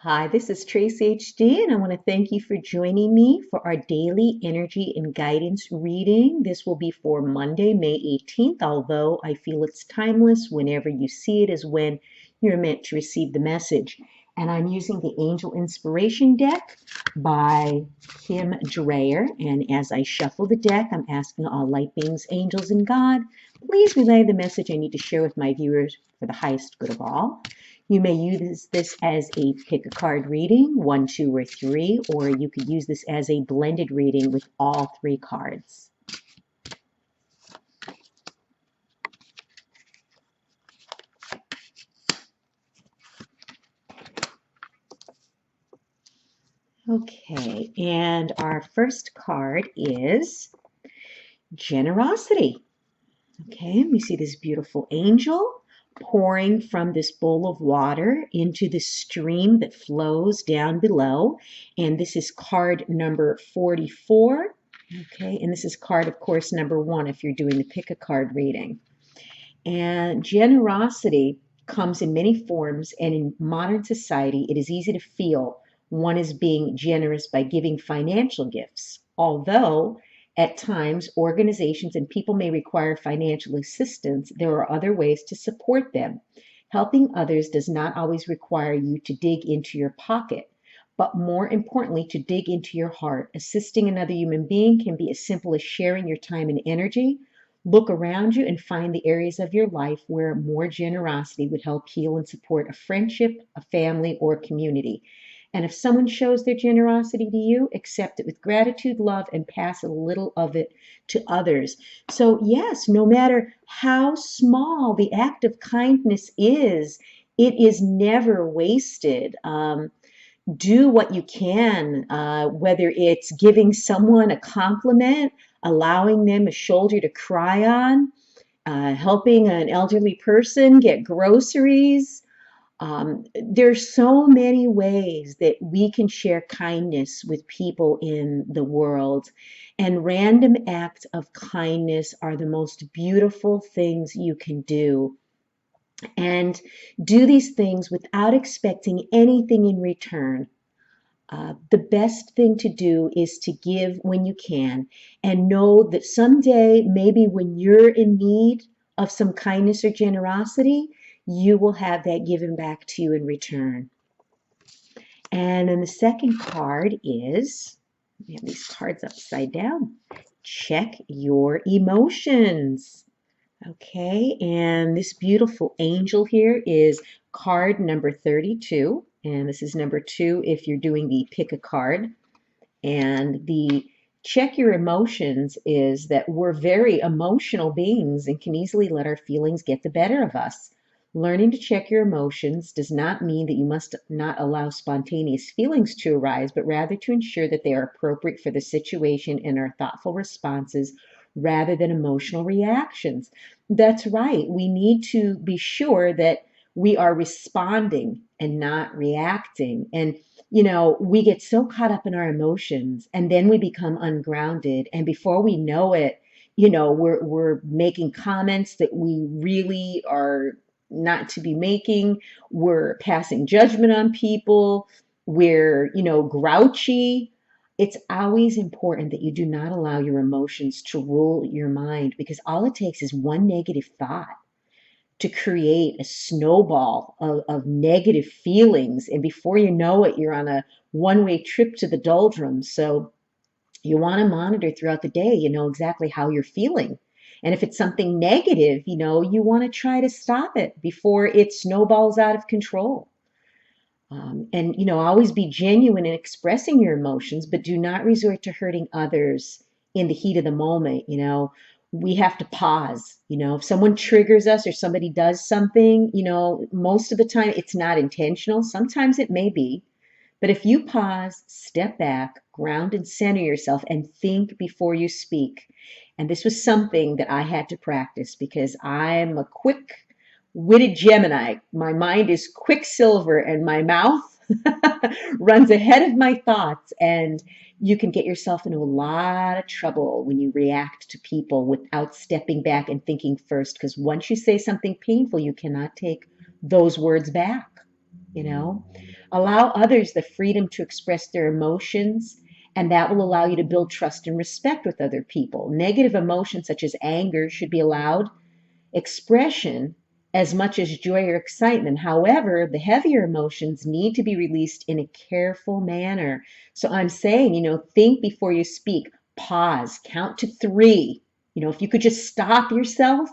Hi, this is Tracy HD, and I want to thank you for joining me for our daily energy and guidance reading. This will be for Monday, May 18th, although I feel it's timeless. Whenever you see it is when you're meant to receive the message. And I'm using the Angel Inspiration deck by Kim Dreyer. And as I shuffle the deck, I'm asking all light beings, angels, and God, please relay the message I need to share with my viewers for the highest good of all. You may use this as a pick a card reading, 1, 2, or 3, or you could use this as a blended reading with all 3 cards. Okay, and our first card is generosity. Okay, we see this beautiful angel pouring from this bowl of water into the stream that flows down below. And this is card number 44. Okay, and this is card, of course, number 1 if you're doing the pick a card reading. And generosity comes in many forms, and in modern society, it is easy to feel one is being generous by giving financial gifts. Although at times organizations and people may require financial assistance, there are other ways to support them. Helping others does not always require you to dig into your pocket, but more importantly, to dig into your heart. Assisting another human being can be as simple as sharing your time and energy. Look around you and find the areas of your life where more generosity would help heal and support a friendship, a family, or a community. And if someone shows their generosity to you, accept it with gratitude, love, and pass a little of it to others. So, yes, no matter how small the act of kindness is, it is never wasted. Do what you can, whether it's giving someone a compliment, allowing them a shoulder to cry on, helping an elderly person get groceries. There's so many ways that we can share kindness with people in the world. And random acts of kindness are the most beautiful things you can do. And do these things without expecting anything in return. The best thing to do is to give when you can and know that someday, maybe when you're in need of some kindness or generosity, you will have that given back to you in return. And then the second card is, we have these cards upside down. Check your emotions. Okay, and this beautiful angel here is card number 32. And this is number 2 if you're doing the pick a card. And the check your emotions is that we're very emotional beings and can easily let our feelings get the better of us. Learning to check your emotions does not mean that you must not allow spontaneous feelings to arise, but rather to ensure that they are appropriate for the situation and are thoughtful responses rather than emotional reactions. That's right. We need to be sure that we are responding and not reacting. And we get so caught up in our emotions and then we become ungrounded. And before we know it, we're making comments that we really are not to be making. We're passing judgment on people. We're, grouchy. It's always important that you do not allow your emotions to rule your mind because all it takes is one negative thought to create a snowball of negative feelings. And before you know it, you're on a one-way trip to the doldrums. So you want to monitor throughout the day, exactly how you're feeling. And if it's something negative, you want to try to stop it before it snowballs out of control. And, always be genuine in expressing your emotions, but do not resort to hurting others in the heat of the moment. We have to pause. If someone triggers us or somebody does something, most of the time it's not intentional. Sometimes it may be. But if you pause, step back, ground and center yourself, and think before you speak. And this was something that I had to practice because I'm a quick witted Gemini. My mind is quicksilver and my mouth runs ahead of my thoughts. And you can get yourself into a lot of trouble when you react to people without stepping back and thinking first. Because once you say something painful, you cannot take those words back. you know. Allow others the freedom to express their emotions, and that will allow you to build trust and respect with other people. Negative emotions such as anger should be allowed expression as much as joy or excitement. However, the heavier emotions need to be released in a careful manner. So I'm saying, think before you speak, pause, count to three. If you could just stop yourself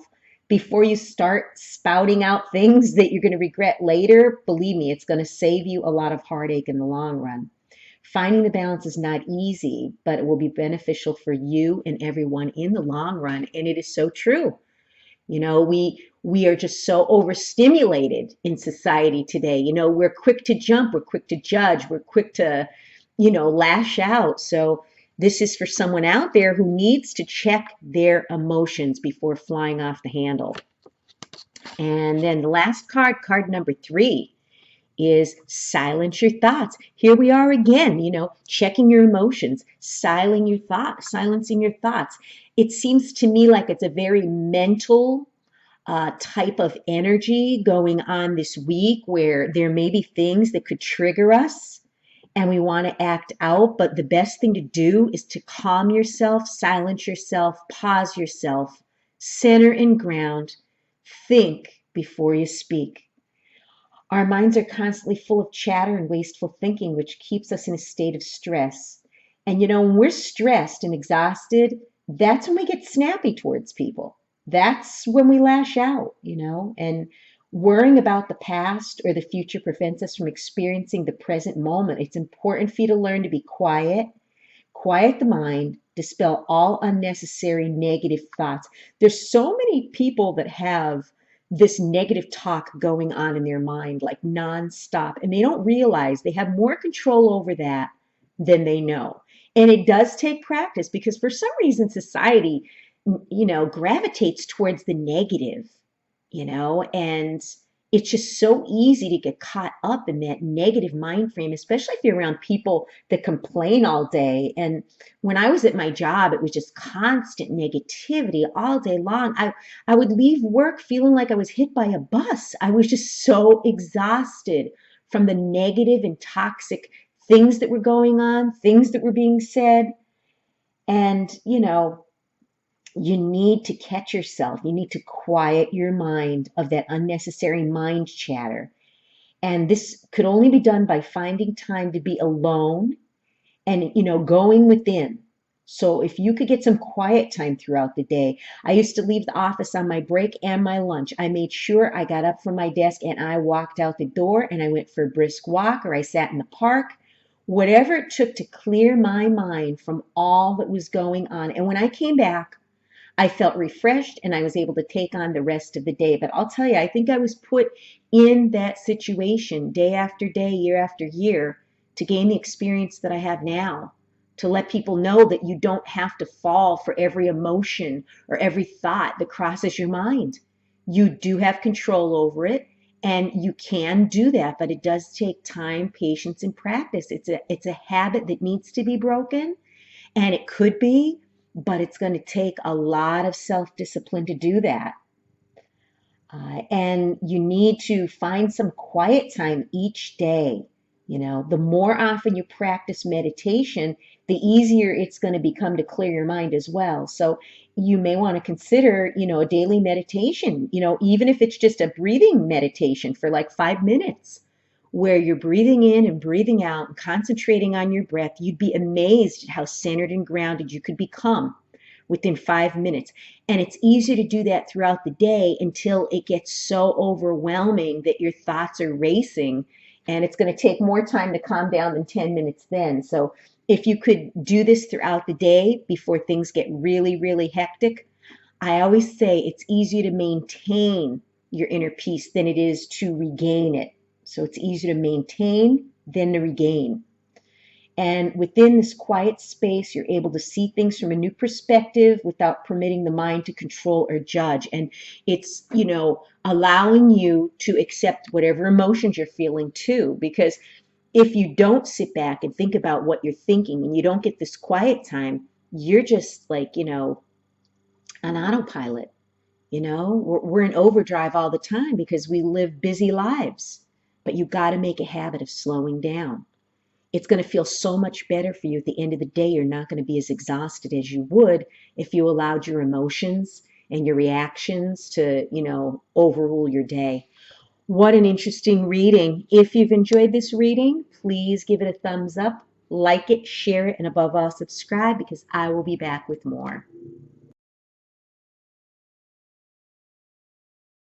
before you start spouting out things that you're going to regret later, believe me, it's going to save you a lot of heartache in the long run. Finding the balance is not easy, but it will be beneficial for you and everyone in the long run. And it is so true. We are just so overstimulated in society today. We're quick to jump, we're quick to judge, we're quick to, lash out. So this is for someone out there who needs to check their emotions before flying off the handle. And then the last card number 3, is silence your thoughts. Here we are again, checking your emotions, silencing your thoughts. It seems to me like it's a very mental type of energy going on this week, where there may be things that could trigger us and we want to act out. But the best thing to do is to calm yourself, silence yourself, pause yourself, center and ground, think before you speak. Our minds are constantly full of chatter and wasteful thinking, which keeps us in a state of stress. And when we're stressed and exhausted, that's when we get snappy towards people. That's when we lash out, and worrying about the past or the future prevents us from experiencing the present moment. It's important for you to learn to be quiet the mind, dispel all unnecessary negative thoughts. There's so many people that have this negative talk going on in their mind like nonstop, and they don't realize they have more control over that than they know. And it does take practice, because for some reason society, gravitates towards the negative, and it's just so easy to get caught up in that negative mind frame, especially if you're around people that complain all day. And when I was at my job, it was just constant negativity all day long. I would leave work feeling like I was hit by a bus. I was just so exhausted from the negative and toxic things that were going on, things that were being said. And, you need to catch yourself. You need to quiet your mind of that unnecessary mind chatter. And this could only be done by finding time to be alone and, going within. So if you could get some quiet time throughout the day. I used to leave the office on my break and my lunch. I made sure I got up from my desk and I walked out the door and I went for a brisk walk, or I sat in the park, whatever it took to clear my mind from all that was going on. And when I came back, I felt refreshed and I was able to take on the rest of the day. But I'll tell you, I think I was put in that situation day after day, year after year, to gain the experience that I have now, to let people know that you don't have to fall for every emotion or every thought that crosses your mind. You do have control over it, and you can do that, but it does take time, patience, and practice. It's a habit that needs to be broken, and it could be, but it's going to take a lot of self-discipline to do that. And you need to find some quiet time each day. The more often you practice meditation, the easier it's going to become to clear your mind as well. So you may want to consider, a daily meditation, even if it's just a breathing meditation for like 5 minutes, where you're breathing in and breathing out and concentrating on your breath. You'd be amazed at how centered and grounded you could become within 5 minutes. And it's easier to do that throughout the day until it gets so overwhelming that your thoughts are racing. And it's going to take more time to calm down than 10 minutes then. So if you could do this throughout the day before things get really, really hectic, I always say it's easier to maintain your inner peace than it is to regain it. So it's easier to maintain than to regain. And within this quiet space, you're able to see things from a new perspective without permitting the mind to control or judge. And it's, allowing you to accept whatever emotions you're feeling too. Because if you don't sit back and think about what you're thinking and you don't get this quiet time, you're just like, on autopilot. We're in overdrive all the time because we live busy lives. but you got to make a habit of slowing down. It's going to feel so much better for you at the end of the day. You're not going to be as exhausted as you would if you allowed your emotions and your reactions to, overrule your day. What an interesting reading. If you've enjoyed this reading, please give it a thumbs up, like it, share it, and above all, subscribe because I will be back with more.